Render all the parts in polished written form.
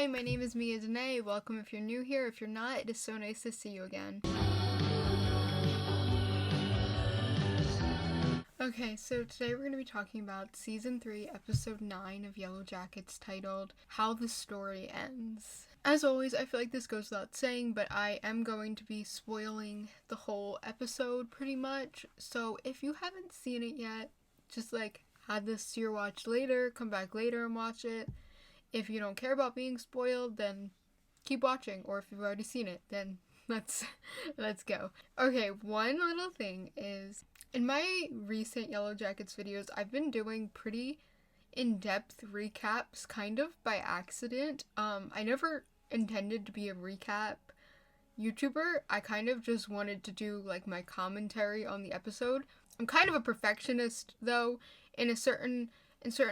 Hi, my name is miaddanae. Welcome if you're new here. If you're not, it is so nice to see you again. Okay, so today we're going to be talking about Season 3, Episode 9 of Yellowjackets, titled How the Story Ends. As always, I feel like this goes without saying, but I am going to be spoiling the whole episode pretty much, so if you haven't seen it yet, just add this to your watch later, come back later and watch it. If you don't care about being spoiled, then keep watching, or if you've already seen it, then let's go. Okay, one little thing is, in my recent Yellowjackets videos, I've been doing pretty in-depth recaps, kind of by accident. I never intended to be a recap YouTuber. I kind of just wanted to do, my commentary on the episode. I'm kind of a perfectionist, though, in certain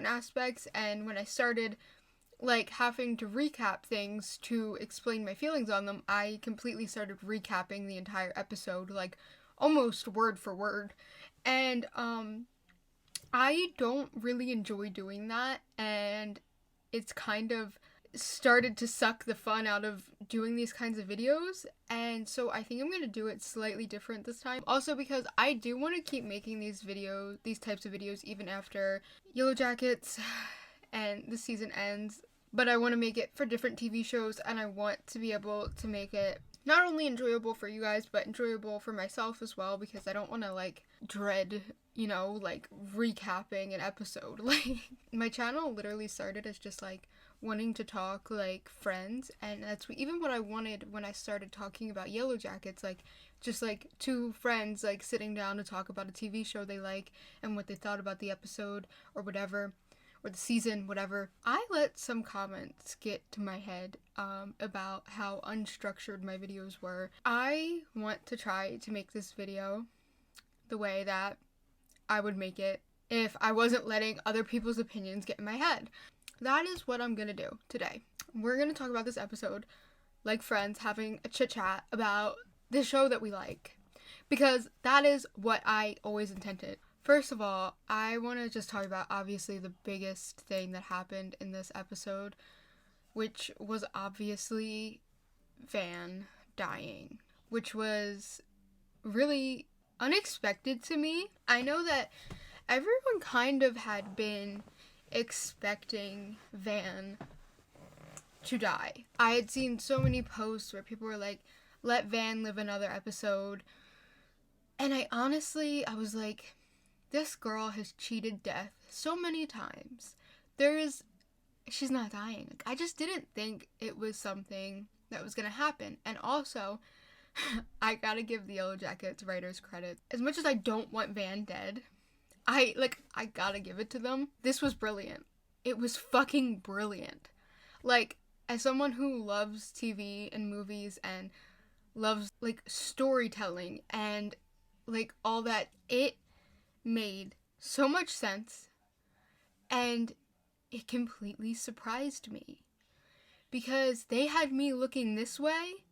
aspects, and when I started having to recap things to explain my feelings on them, I completely started recapping the entire episode, almost word for word. And, I don't really enjoy doing that, and it's kind of started to suck the fun out of doing these kinds of videos, and so I think I'm going to do it slightly different this time. Also because I do want to keep making these types of videos even after Yellowjackets and the season ends. But I want to make it for different TV shows, and I want to be able to make it not only enjoyable for you guys, but enjoyable for myself as well, because I don't want to, dread, recapping an episode. My channel literally started as just, wanting to talk like friends, and that's even what I wanted when I started talking about Yellowjackets, just two friends, sitting down to talk about a TV show they like, and what they thought about the episode, or whatever. Or the season, whatever. I let some comments get to my head about how unstructured my videos were. I want to try to make this video the way that I would make it if I wasn't letting other people's opinions get in my head. That is what I'm gonna do today. We're gonna talk about this episode like friends, having a chit-chat about the show that we like. Because that is what I always intended. First of all, I want to just talk about, obviously, the biggest thing that happened in this episode, which was obviously Van dying, which was really unexpected to me. I know that everyone kind of had been expecting Van to die. I had seen so many posts where people were like, let Van live another episode, and I was like, this girl has cheated death so many times. She's not dying. I just didn't think it was something that was gonna happen. And also, I gotta give the Yellowjackets writers credit. As much as I don't want Van dead, I gotta give it to them. This was brilliant. It was fucking brilliant. As someone who loves TV and movies and loves, storytelling and, all that, it made so much sense, and it completely surprised me, because they had me looking this way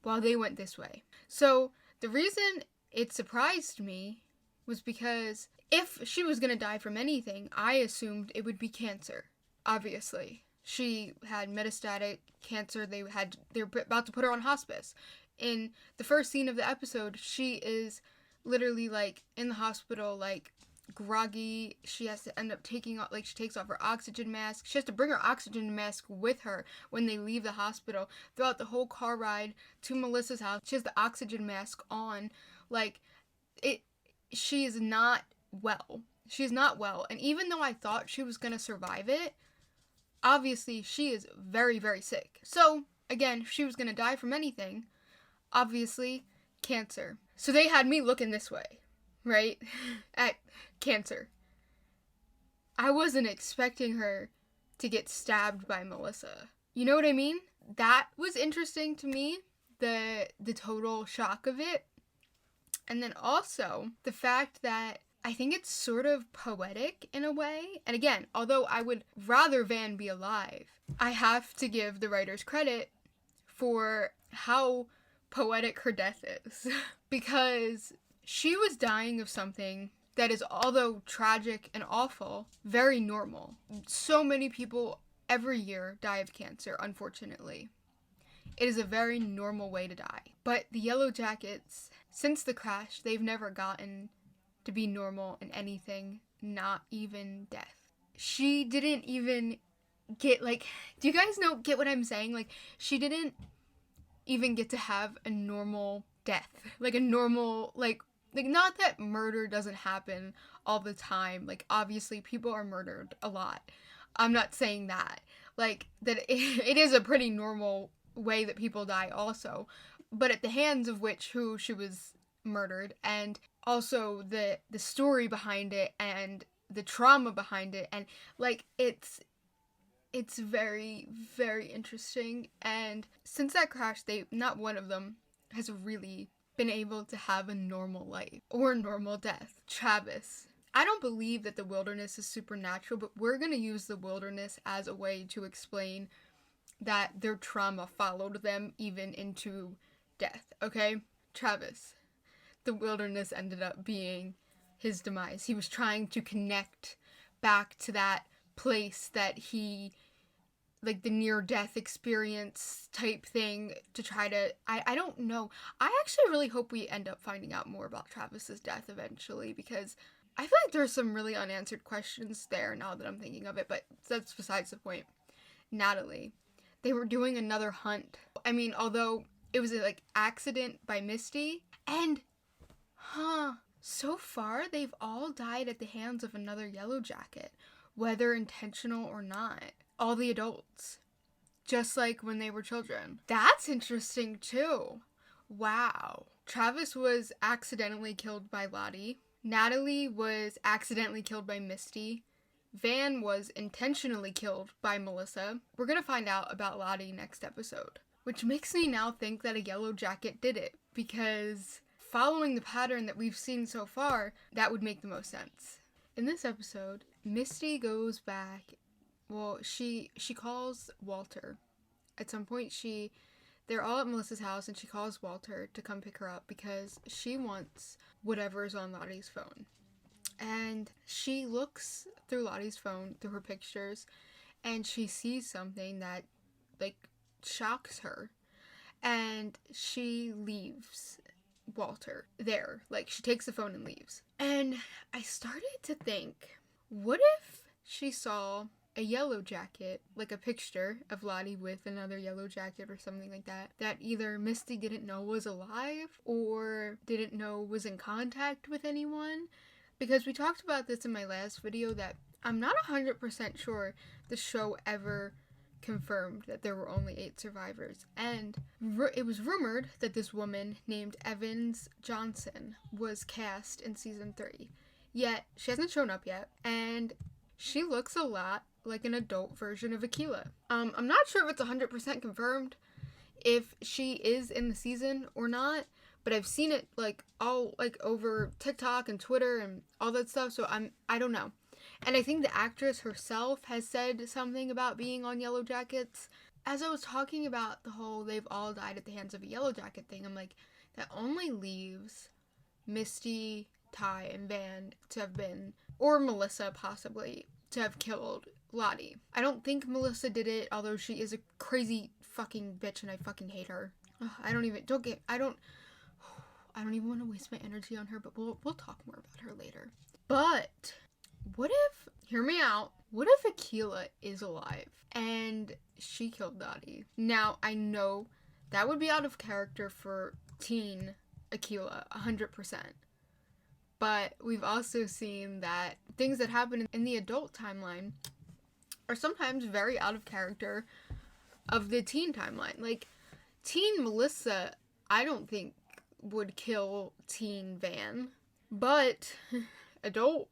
while they went this way. So the reason it surprised me was because if she was gonna die from anything, I assumed it would be cancer. Obviously, she had metastatic cancer. They're about to put her on hospice. In the first scene of the episode, she is literally in the hospital, groggy. She has to end up taking off, she takes off her oxygen mask. She has to bring her oxygen mask with her when they leave the hospital. Throughout the whole car ride to Melissa's house, she has the oxygen mask on. She is not well. She's not well. And even though I thought she was gonna survive it, obviously she is very, very sick. So, again, if she was gonna die from anything, obviously cancer. So they had me looking this way, right? At cancer. I wasn't expecting her to get stabbed by Melissa. You know what I mean? That was interesting to me, the total shock of it. And then also the fact that I think it's sort of poetic in a way. And again, although I would rather Van be alive, I have to give the writers credit for how poetic her death is. Because she was dying of something that is, although tragic and awful, very normal. So many people every year die of cancer, unfortunately. It is a very normal way to die. But the Yellowjackets, since the crash, they've never gotten to be normal in anything, not even death. She didn't even get, like, do you guys get what I'm saying? Like, she didn't even get to have a normal death. Like, a normal, like, not that murder doesn't happen all the time. Like, obviously, people are murdered a lot. I'm not saying that. Like, that it is a pretty normal way that people die also. But at the hands of who she was murdered, and also the story behind it, and the trauma behind it, and, like, it's very, very interesting. And since that crash, not one of them has really been able to have a normal life or a normal death. Travis. I don't believe that the wilderness is supernatural, but we're going to use the wilderness as a way to explain that their trauma followed them even into death, okay? Travis. The wilderness ended up being his demise. He was trying to connect back to that place that he, like, the near-death experience type thing, to try to, I don't know. I actually really hope we end up finding out more about Travis's death eventually, because I feel like there's some really unanswered questions there now that I'm thinking of it, but that's besides the point. Natalie. They were doing another hunt. I mean, although it was like accident by Misty, and, so far they've all died at the hands of another Yellowjacket, whether intentional or not. All the adults. Just like when they were children. That's interesting too. Wow. Travis was accidentally killed by Lottie. Natalie was accidentally killed by Misty. Van was intentionally killed by Melissa. We're gonna find out about Lottie next episode. Which makes me now think that a Yellowjacket did it, because following the pattern that we've seen so far, that would make the most sense. In this episode, Misty goes back. Well, she calls Walter. At some point, they're all at Melissa's house, and she calls Walter to come pick her up because she wants whatever's on Lottie's phone. And she looks through Lottie's phone, through her pictures, and she sees something that, like, shocks her. And she leaves Walter there. Like, she takes the phone and leaves. And I started to think, what if she saw a Yellowjacket, like a picture of Lottie with another Yellowjacket or something like that, that either Misty didn't know was alive or didn't know was in contact with anyone? Because we talked about this in my last video, that I'm not 100% sure the show ever confirmed that there were only 8 survivors. And it was rumored that this woman named Evans Johnson was cast in season 3. Yet, she hasn't shown up yet. And she looks a lot like an adult version of Aquila. I'm not sure if it's 100% confirmed if she is in the season or not, but I've seen it all over TikTok and Twitter and all that stuff, so I don't know. And I think the actress herself has said something about being on Yellowjackets. As I was talking about the whole they've all died at the hands of a Yellowjacket thing, I'm like, that only leaves Misty, Ty, and Van to have been, or Melissa possibly, to have killed Lottie. I don't think Melissa did it, although she is a crazy fucking bitch and I fucking hate her. Ugh, I don't even want to waste my energy on her, but we'll talk more about her later. But what if, hear me out, what if Aquila is alive and she killed Lottie? Now, I know that would be out of character for teen Aquila, 100%. But we've also seen that things that happen in the adult timeline are sometimes very out of character of the teen timeline. Like, teen Melissa, I don't think would kill teen Van, but adult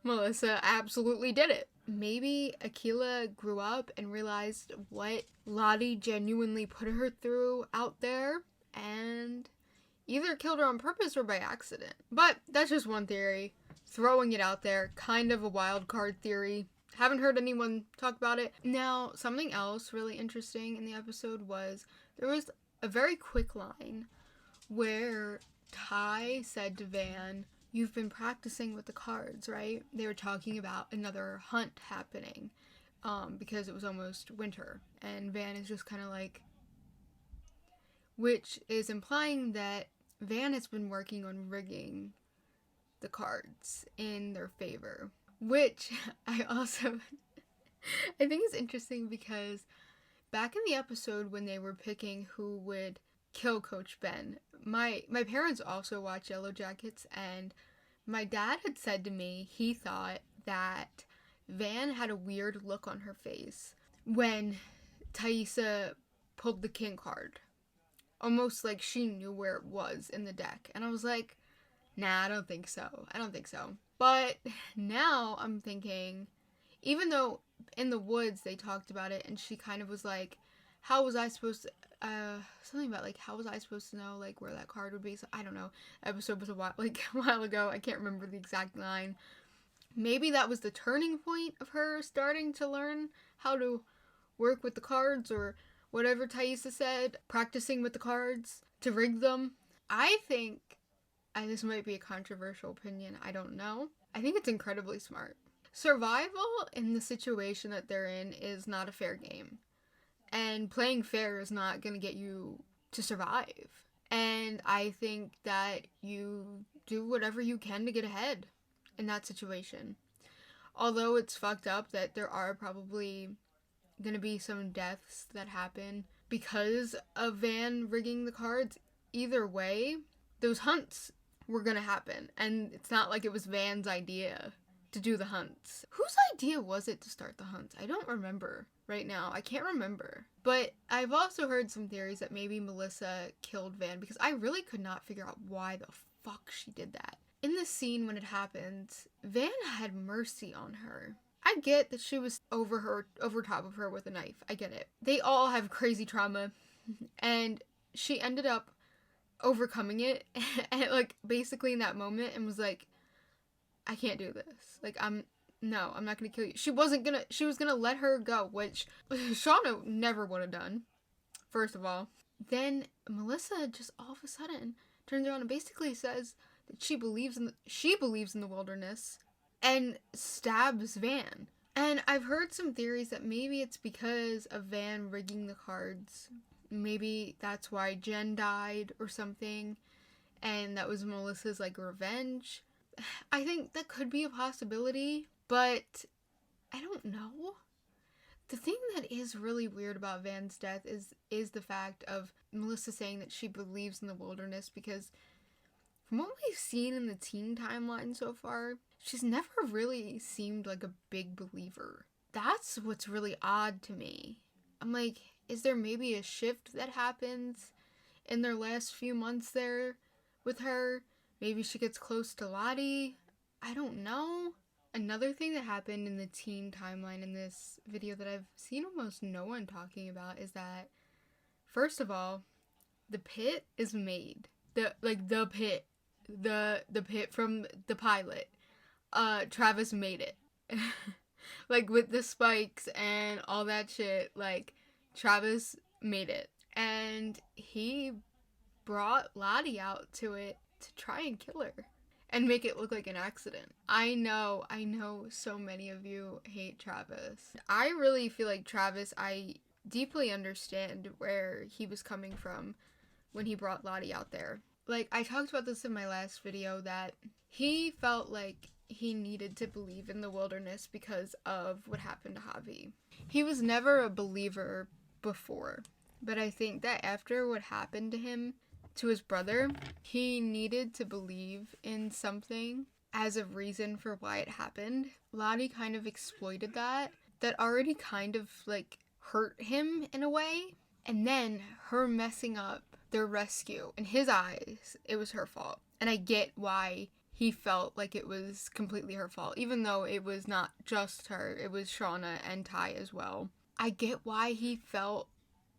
Melissa absolutely did it. Maybe Aquila grew up and realized what Lottie genuinely put her through out there and either killed her on purpose or by accident. But that's just one theory. Throwing it out there. Kind of a wild card theory. Haven't heard anyone talk about it. Now, something else really interesting in the episode was there was a very quick line where Ty said to Van, "You've been practicing with the cards, right?" They were talking about another hunt happening. because it was almost winter. And Van is just kind of like, which is implying that Van has been working on rigging the cards in their favor. Which I also, I think is interesting because back in the episode when they were picking who would kill Coach Ben, my parents also watch Yellowjackets, and my dad had said to me he thought that Van had a weird look on her face when Thaisa pulled the king card. Almost like she knew where it was in the deck. And I was like, nah, I don't think so. But now I'm thinking, even though in the woods they talked about it and she kind of was like, how was I supposed to, something about like, how was I supposed to know like where that card would be? So I don't know. Episode was a while ago. I can't remember the exact line. Maybe that was the turning point of her starting to learn how to work with the cards, or whatever Thaisa said, practicing with the cards to rig them. I think, and this might be a controversial opinion, I don't know, I think it's incredibly smart. Survival in the situation that they're in is not a fair game. And playing fair is not going to get you to survive. And I think that you do whatever you can to get ahead in that situation. Although it's fucked up that there are probably going to be some deaths that happen because of Van rigging the cards, either way, those hunts were going to happen. And it's not like it was Van's idea to do the hunts. Whose idea was it to start the hunts? I don't remember right now. I can't remember. But I've also heard some theories that maybe Melissa killed Van, because I really could not figure out why the fuck she did that. In the scene when it happened, Van had mercy on her. I get that she was over top of her with a knife. I get it. They all have crazy trauma, and she ended up overcoming it, and like basically in that moment, and was like, I can't do this. Like, I'm not gonna kill you. She was gonna let her go, which Shauna never would have done, first of all. Then Melissa just all of a sudden turns around and basically says that she believes in the wilderness, and stabs Van. And I've heard some theories that maybe it's because of Van rigging the cards. Maybe that's why Jen died or something, and that was Melissa's like revenge. I think that could be a possibility, but I don't know. The thing that is really weird about Van's death is the fact of Melissa saying that she believes in the wilderness, because from what we've seen in the teen timeline so far, she's never really seemed like a big believer. That's what's really odd to me. I'm like, is there maybe a shift that happens in their last few months there with her? Maybe she gets close to Lottie. I don't know. Another thing that happened in the teen timeline in this video that I've seen almost no one talking about is that, first of all, the pit is made. The pit. The pit from the pilot. Travis made it. Like, with the spikes and all that shit, like, Travis made it. And he brought Lottie out to it to try and kill her and make it look like an accident. I know so many of you hate Travis. I really feel like Travis, I deeply understand where he was coming from when he brought Lottie out there. Like, I talked about this in my last video, that he felt like he needed to believe in the wilderness because of what happened to Javi. He was never a believer before, but I think that after what happened to him, to his brother, he needed to believe in something as a reason for why it happened. Lottie kind of exploited that already kind of like hurt him in a way, and then her messing up their rescue, in his eyes, it was her fault. And I get why he felt like it was completely her fault, even though it was not just her, it was Shauna and Ty as well. I get why he felt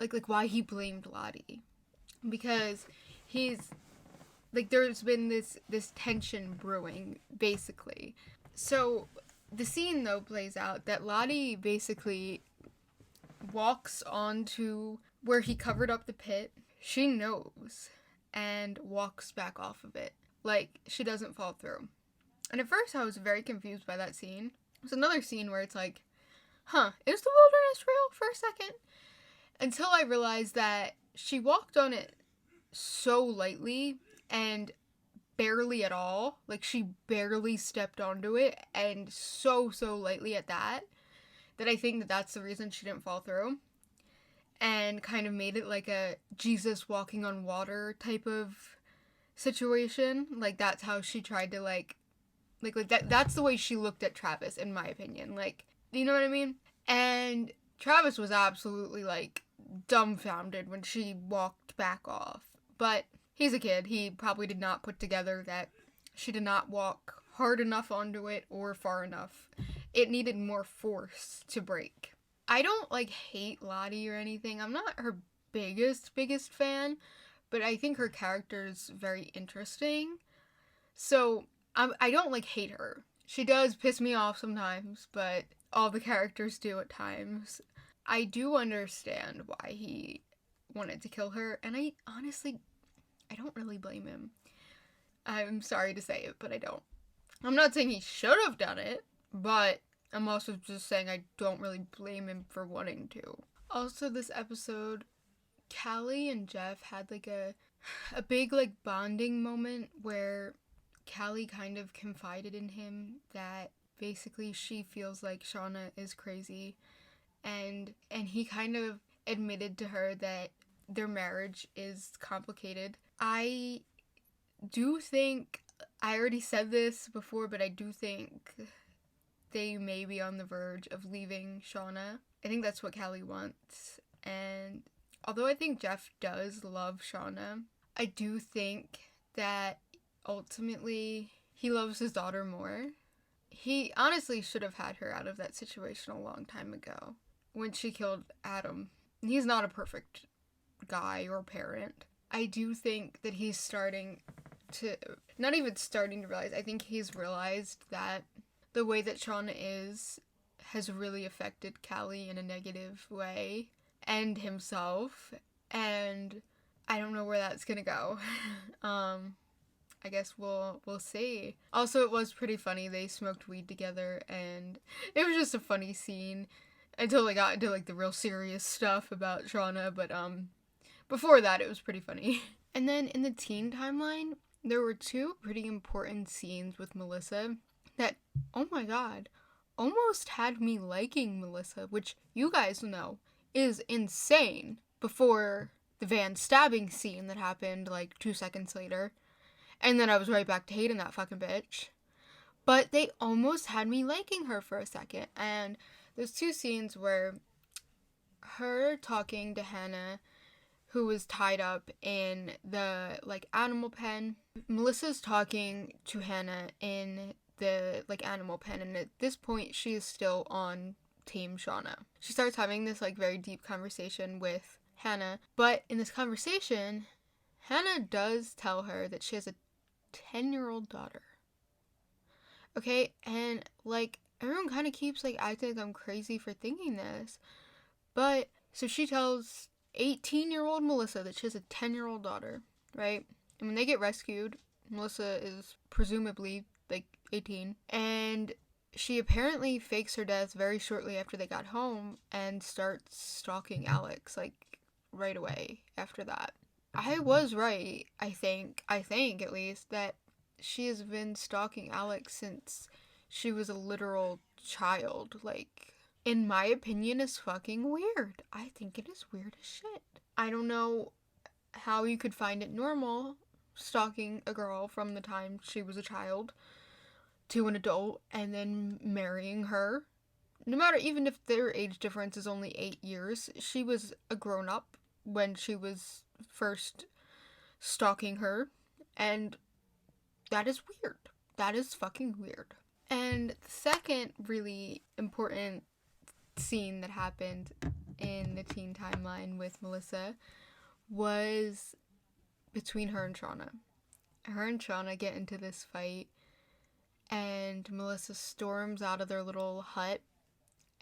like why he blamed Lottie, because he's like, there's been this tension brewing, basically. So the scene though plays out that Lottie basically walks onto where he covered up the pit. She knows, and walks back off of it. Like, she doesn't fall through. And at first I was very confused by that scene. There's another scene where it's like, is the wilderness real for a second? Until I realized that she walked on it so lightly and barely at all. Like, she barely stepped onto it, and so lightly at that, that I think that that's the reason she didn't fall through. And kind of made it like a Jesus walking on water type of situation. Like, that's how she tried to like that's the way she looked at Travis, in my opinion. Like, you know what I mean? And Travis was absolutely like dumbfounded when she walked back off. But he's a kid. He probably did not put together that she did not walk hard enough onto it or far enough. It needed more force to break. I don't like hate Lottie or anything. I'm not her biggest fan, but I think her character is very interesting. So I don't like hate her. She does piss me off sometimes, but all the characters do at times. I do understand why he wanted to kill her, and I don't really blame him. I'm sorry to say it, but I don't. I'm not saying he should have done it, but I'm also just saying I don't really blame him for wanting to. Also, this episode, Callie and Jeff had like a big like bonding moment where Callie kind of confided in him that basically she feels like Shauna is crazy, and he kind of admitted to her that their marriage is complicated. I do think, I already said this before, but I do think they may be on the verge of leaving Shauna. I think that's what Callie wants. And although I think Jeff does love Shauna, I do think that ultimately he loves his daughter more. He honestly should have had her out of that situation a long time ago when she killed Adam. He's not a perfect guy or parent. I do think that he's starting to, not even starting to realize, I think he's realized that the way that Shauna is has really affected Callie in a negative way, and himself, and I don't know where that's gonna go. I guess we'll see. Also, it was pretty funny. They smoked weed together, and it was just a funny scene until they got into like the real serious stuff about Shauna, but before that it was pretty funny. And then in the teen timeline, there were two pretty important scenes with Melissa that, oh my god, almost had me liking Melissa, which you guys know is insane, before the van stabbing scene that happened like 2 seconds later. And then I was right back to hating that fucking bitch. But they almost had me liking her for a second. And there's two scenes where her talking to Hannah, who was tied up in the like animal pen. Melissa's talking to Hannah in the like animal pen, and at this point she is still on Team Shauna. She starts having this like very deep conversation with Hannah, but in this conversation, Hannah does tell her that she has a 10-year-old daughter. Okay, and like everyone kind of keeps like acting like I'm crazy for thinking this, but so she tells 18-year-old Melissa that she has a 10-year-old daughter, right? And when they get rescued, Melissa is presumably like 18, and she apparently fakes her death very shortly after they got home and starts stalking Alex like right away after that. I was right, I think at least, that she has been stalking Alex since she was a literal child. Like, in my opinion, is fucking weird. I think it is weird as shit. I don't know how you could find it normal stalking a girl from the time she was a child to an adult and then marrying her. No matter, even if their age difference is only 8 years, she was a grown-up when she was first stalking her, and that is weird. That is fucking weird. And the second really important scene that happened in the teen timeline with Melissa was between her and Shauna. Her and Shauna get into this fight, and Melissa storms out of their little hut,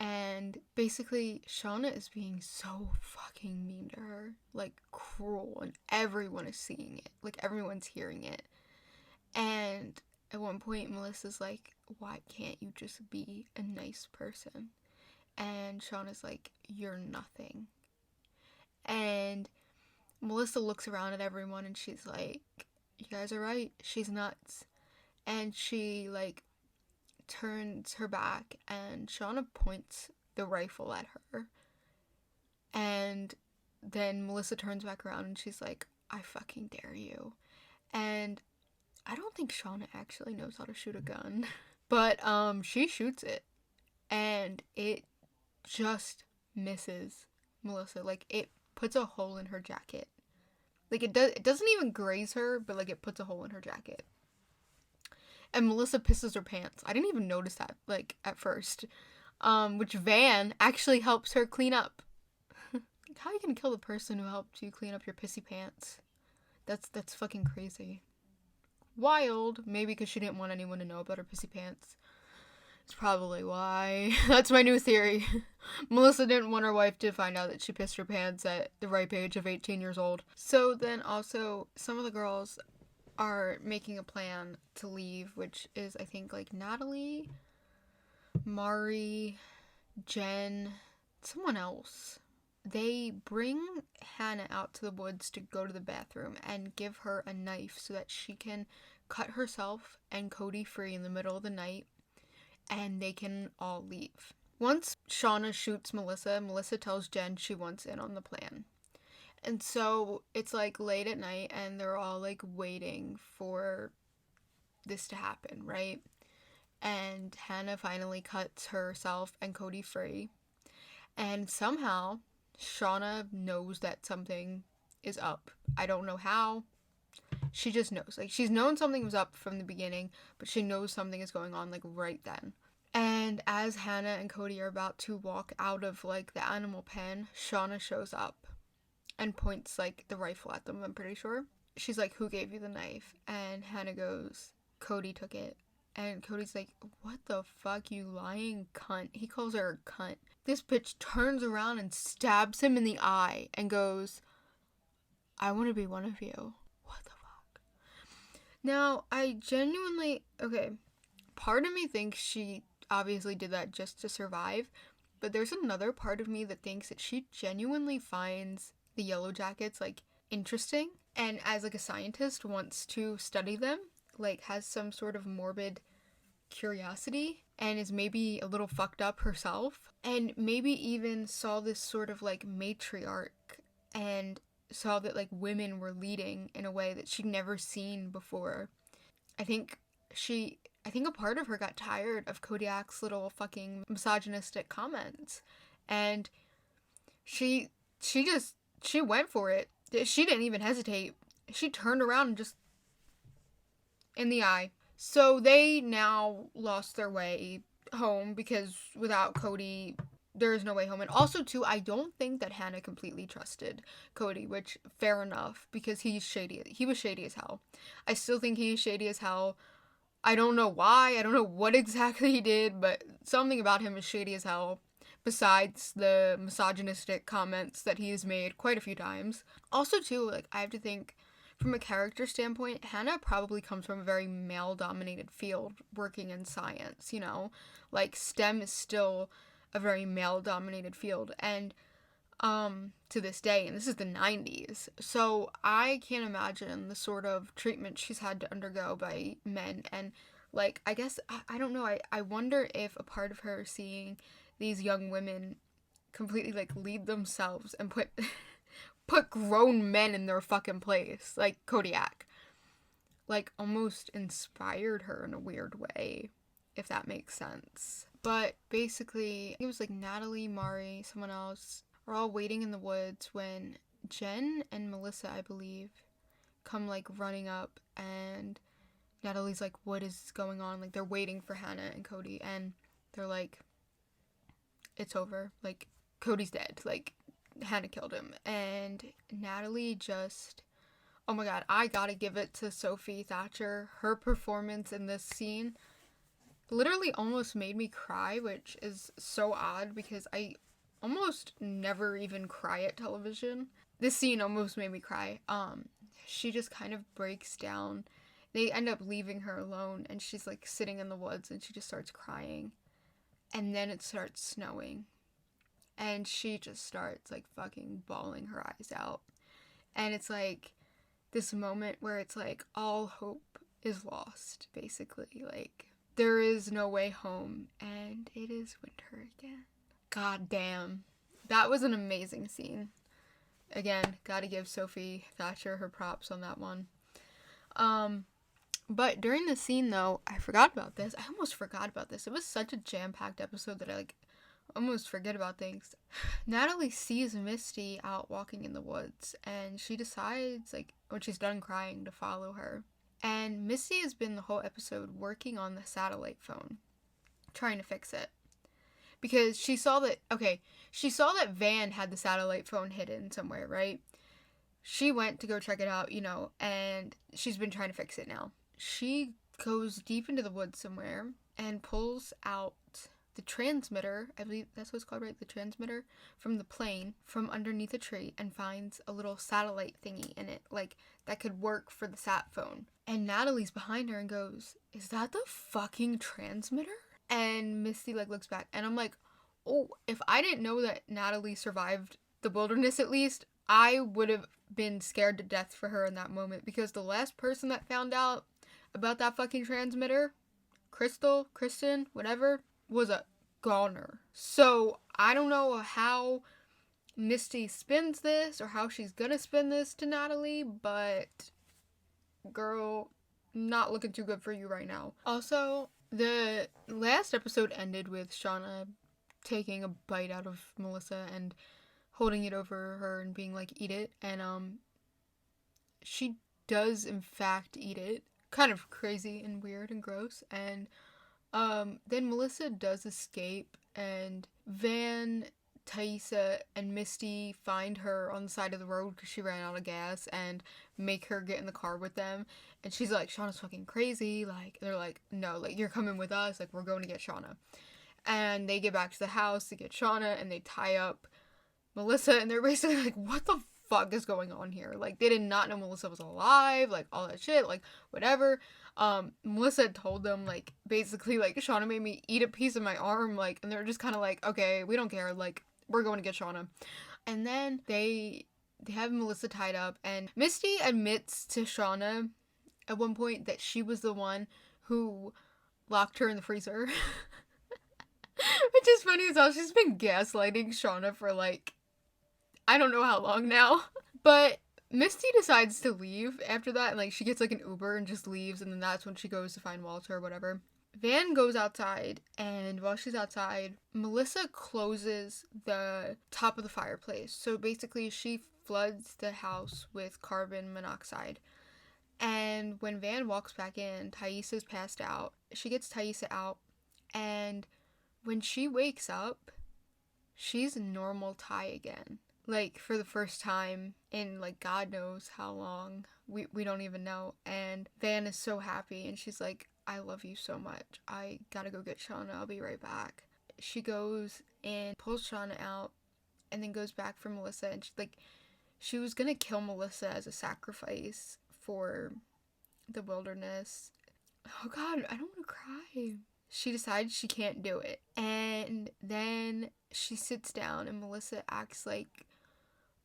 and basically Shauna is being so fucking mean to her, like cruel, and everyone is seeing it, like everyone's hearing it. And at one point Melissa's like, why can't you just be a nice person? And Shauna's like, you're nothing. And Melissa looks around at everyone and she's like, you guys are right, she's nuts. And she like turns her back and Shauna points the rifle at her. And then Melissa turns back around and she's like, I fucking dare you. And I don't think Shauna actually knows how to shoot a gun. But she shoots it. And it just misses Melissa. Like, it puts a hole in her jacket. Like, it doesn't even graze her, but like it puts a hole in her jacket. And Melissa pisses her pants. I didn't even notice that, like, at first. Which Van actually helps her clean up. How are you gonna kill the person who helped you clean up your pissy pants? That's fucking crazy. Wild. Maybe because she didn't want anyone to know about her pissy pants. It's probably why. That's my new theory. Melissa didn't want her wife to find out that she pissed her pants at the ripe age of 18 years old. So then also, some of the girls are making a plan to leave, which is, I think, like, Natalie, Mari, Jen, someone else. They bring Hannah out to the woods to go to the bathroom and give her a knife so that she can cut herself and Cody free in the middle of the night, and they can all leave. Once Shauna shoots Melissa, Melissa tells Jen she wants in on the plan. And so it's like late at night and they're all like waiting for this to happen, right? And Hannah finally cuts herself and Cody free. And somehow Shauna knows that something is up. I don't know how. She just knows. Like, she's known something was up from the beginning, but she knows something is going on, like, right then. And as Hannah and Cody are about to walk out of, like, the animal pen, Shauna shows up and points, like, the rifle at them, I'm pretty sure. She's like, who gave you the knife? And Hannah goes, Cody took it. And Cody's like, what the fuck, you lying cunt. He calls her a cunt. This bitch turns around and stabs him in the eye and goes, I want to be one of you. What the fuck? Now, I genuinely, okay, part of me thinks she obviously did that just to survive, but there's another part of me that thinks that she genuinely finds the Yellowjackets, like, interesting, and as, like, a scientist wants to study them, like, has some sort of morbid curiosity, and is maybe a little fucked up herself, and maybe even saw this sort of, like, matriarch, and saw that, like, women were leading in a way that she'd never seen before. I think a part of her got tired of Kodiak's little fucking misogynistic comments, and she went for it. She didn't even hesitate. She turned around and just in the eye. So they now lost their way home because without Cody, there is no way home. And also, too, I don't think that Hannah completely trusted Cody, which, fair enough, because he's shady. He was shady as hell. I still think he's shady as hell. I don't know why. I don't know what exactly he did, but something about him is shady as hell. Besides the misogynistic comments that he has made quite a few times. Also, too, like, I have to think, from a character standpoint, Hannah probably comes from a very male-dominated field, working in science, you know? Like, STEM is still a very male-dominated field, and, to this day, and this is the 90s, so I can't imagine the sort of treatment she's had to undergo by men, and, like, I guess, I don't know, I wonder if a part of her seeing these young women completely, like, lead themselves and put grown men in their fucking place, like Kodiak, like, almost inspired her in a weird way, if that makes sense. But basically, it was like Natalie, Mari, someone else, are all waiting in the woods when Jen and Melissa, I believe, come, like, running up, and Natalie's like, what is going on? Like, they're waiting for Hannah and Cody, and they're like, it's over. Like, Cody's dead. Like, Hannah killed him. And Natalie just, oh my god, I gotta give it to Sophie Thatcher. Her performance in this scene literally almost made me cry, which is so odd because I almost never even cry at television. This scene almost made me cry. She just kind of breaks down. They end up leaving her alone, and she's, like, sitting in the woods, and she just starts crying. And then it starts snowing. and she just starts like fucking bawling her eyes out. And it's like this moment where it's like all hope is lost, basically. Like there is no way home, and it is winter again. God damn. That was an amazing scene. Again, gotta give Sophie Thatcher her props on that one. But during the scene, though, I forgot about this. I almost forgot about this. It was such a jam-packed episode that I, like, almost forget about things. Natalie sees Misty out walking in the woods, and she decides, like, when she's done crying, to follow her. And Misty has been the whole episode working on the satellite phone, trying to fix it. Because she saw that Van had the satellite phone hidden somewhere, right? She went to go check it out, and she's been trying to fix it now. She goes deep into the woods somewhere and pulls out the transmitter, I believe that's what it's called, right? The transmitter from the plane from underneath a tree, and finds a little satellite thingy in it, like, that could work for the sat phone. And Natalie's behind her and goes, "Is that the fucking transmitter?" And Misty, like, looks back, and I'm like, oh, if I didn't know that Natalie survived the wilderness at least, I would have been scared to death for her in that moment, because the last person that found out about that fucking transmitter, Kristen, whatever, was a goner. So I don't know how Misty spins this, or how she's gonna spin this to Natalie, but girl, not looking too good for you right now. Also, the last episode ended with Shauna taking a bite out of Melissa and holding it over her and being like, "Eat it," and she does in fact eat it. Kind of crazy and weird and gross. And then Melissa does escape, and Van, Thaisa, and Misty find her on the side of the road because she ran out of gas, and make her get in the car with them. And she's like, "Shauna's fucking crazy." Like, they're like, "No, like, you're coming with us. Like, we're going to get Shauna." And they get back to the house to get Shauna, and they tie up Melissa, and they're basically like, what the fuck is going on here? Like, they did not know Melissa was alive, like, all that shit, like, whatever. Melissa had told them, like, basically, like, Shauna made me eat a piece of my arm, like, and they're just kind of like, okay, we don't care, like, we're going to get Shauna. And then they have Melissa tied up, and Misty admits to Shauna at one point that she was the one who locked her in the freezer. Which is funny as hell. She's been gaslighting Shauna for, like, I don't know how long now. But Misty decides to leave after that, and, like, she gets, like, an Uber and just leaves, and then that's when she goes to find Walter or whatever. Van goes outside, and while she's outside, Melissa closes the top of the fireplace. So basically, she floods the house with carbon monoxide. And when Van walks back in, Thaisa's passed out. She gets Thaisa out, and when she wakes up, she's normal Thai again. Like, for the first time in, like, God knows how long. We don't even know. And Van is so happy, and she's like, "I love you so much. I gotta go get Shauna. I'll be right back." She goes and pulls Shauna out, and then goes back for Melissa. And she was gonna kill Melissa as a sacrifice for the wilderness. Oh God, I don't want to cry. She decides she can't do it. And then she sits down, and Melissa acts like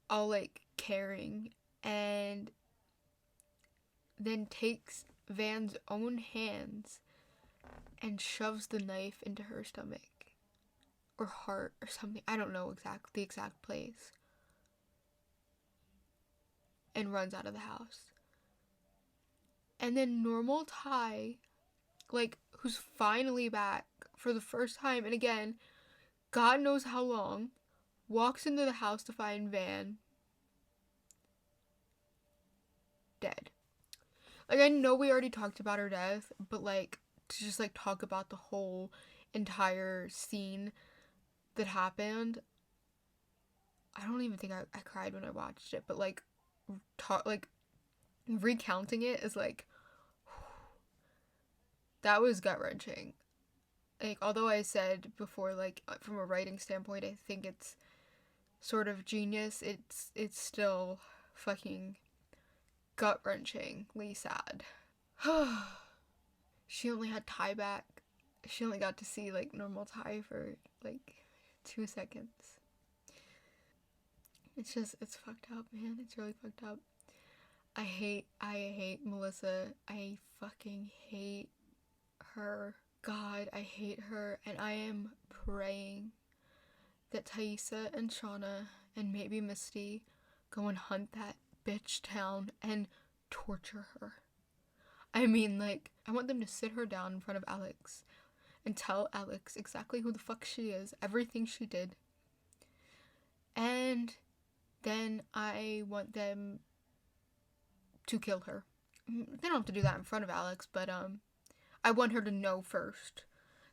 all, like, caring, and then takes Van's own hands and shoves the knife into her stomach or heart or something. I don't know the exact place. And runs out of the house. And then normal Ty, like, who's finally back for the first time, and again, God knows how long, walks into the house to find Van dead. Like, I know we already talked about her death, but, like, to just, like, talk about the whole entire scene that happened, I don't even think I cried when I watched it, but, like, recounting it is, like, that was gut-wrenching. Like, although I said before, like, from a writing standpoint, I think it's sort of genius, it's still fucking gut-wrenchingly sad. She only had Ty back. She only got to see, like, normal Ty for, like, 2 seconds. It's fucked up, man. It's really fucked up. I hate Melissa. I fucking hate her. God, I hate her. And I am praying that Thaisa and Shauna and maybe Misty go and hunt that bitch down and torture her. I mean, like, I want them to sit her down in front of Alex and tell Alex exactly who the fuck she is, everything she did. And then I want them to kill her. They don't have to do that in front of Alex, but I want her to know first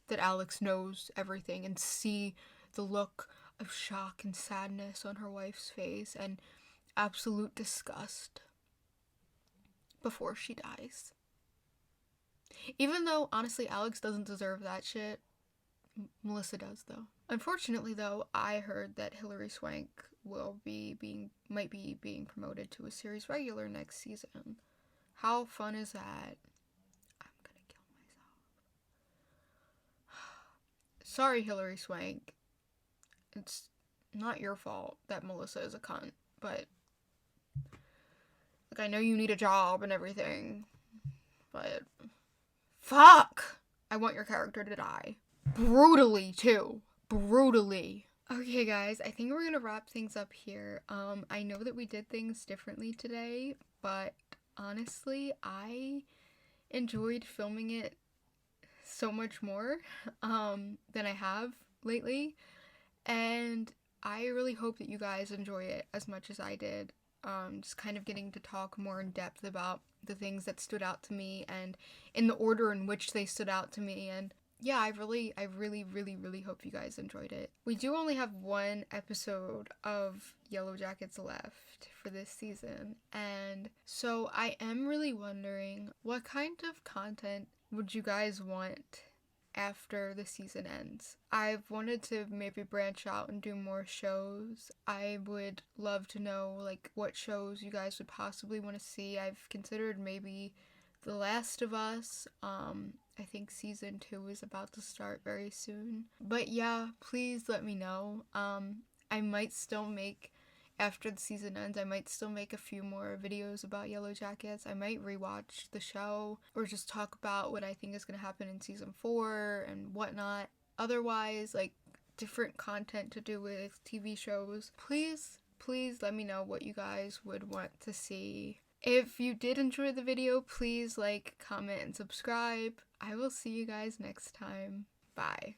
that Alex knows everything and see the look of shock and sadness on her wife's face and absolute disgust before she dies. Even though, honestly, Alex doesn't deserve that shit, Melissa does, though. Unfortunately, though, I heard that Hilary Swank might be being promoted to a series regular next season. How fun is that? I'm gonna kill myself. Sorry, Hilary Swank. It's not your fault that Melissa is a cunt, but like, I know you need a job and everything, but fuck! I want your character to die. Brutally, too. Brutally. Okay, guys, I think we're gonna wrap things up here. I know that we did things differently today, but honestly, I enjoyed filming it so much more than I have lately, and I really hope that you guys enjoy it as much as I did. Just kind of getting to talk more in depth about the things that stood out to me and in the order in which they stood out to me. And yeah, I really hope you guys enjoyed it. We do only have one episode of Yellowjackets left for this season, and so I am really wondering, what kind of content would you guys want after the season ends? I've wanted to maybe branch out and do more shows. I would love to know, like, what shows you guys would possibly want to see. I've considered maybe The Last of Us. I think season 2 is about to start very soon. But yeah, please let me know. I might still make, after the season ends, I might still make a few more videos about Yellowjackets. I might rewatch the show or just talk about what I think is going to happen in season 4 and whatnot. Otherwise, like, different content to do with TV shows. Please let me know what you guys would want to see. If you did enjoy the video, please like, comment, and subscribe. I will see you guys next time. Bye.